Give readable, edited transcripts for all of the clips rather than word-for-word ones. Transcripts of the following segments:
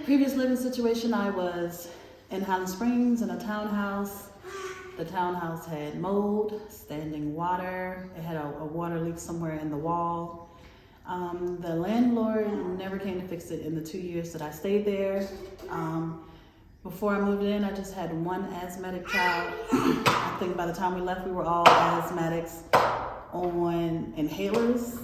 Previous living situation, I was in Highland Springs in a townhouse. The townhouse had mold, standing water. It had a water leak somewhere in the wall. The landlord never came to fix it in the 2 years that I stayed there. Before I moved in, I just had one asthmatic child. I think by the time we left, we were all asthmatics on inhalers.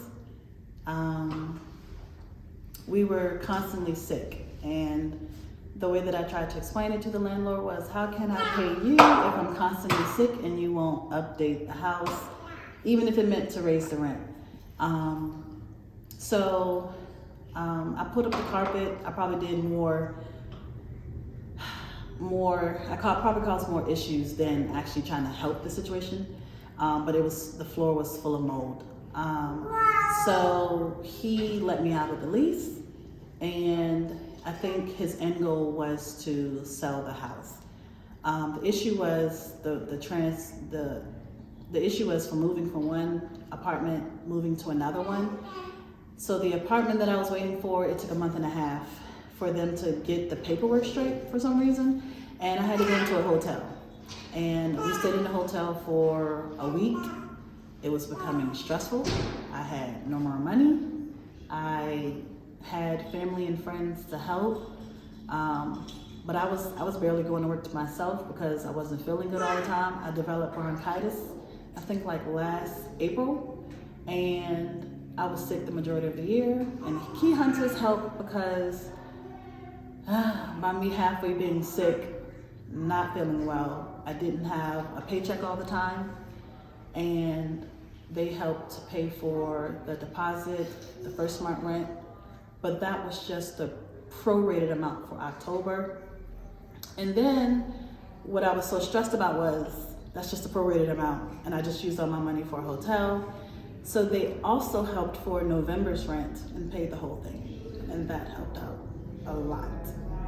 We were constantly sick, and the way that I tried to explain it to the landlord was, how can I pay you if I'm constantly sick and you won't update the house, even if it meant to raise the rent? So I put up the carpet. I probably did probably caused more issues than actually trying to help the situation. But the floor was full of mold. So he let me out of the lease, and I think his end goal was to sell the house. The issue was the issue was from moving from one apartment, moving to another one. So the apartment that I was waiting for, it took a month and a half for them to get the paperwork straight for some reason, and I had to go into a hotel. And we stayed in the hotel for a week. It was becoming stressful. I had no more money. I had family and friends to help, but I was barely going to work to myself because I wasn't feeling good all the time. I developed bronchitis, I think like last April, and I was sick the majority of the year. And Key Hunters helped because by me halfway being sick, not feeling well, I didn't have a paycheck all the time, and they helped to pay for the deposit, the first month rent, but that was just the prorated amount for October. And then what I was so stressed about was, that's just the prorated amount, and I just used all my money for a hotel. So they also helped for November's rent and paid the whole thing, and that helped out a lot.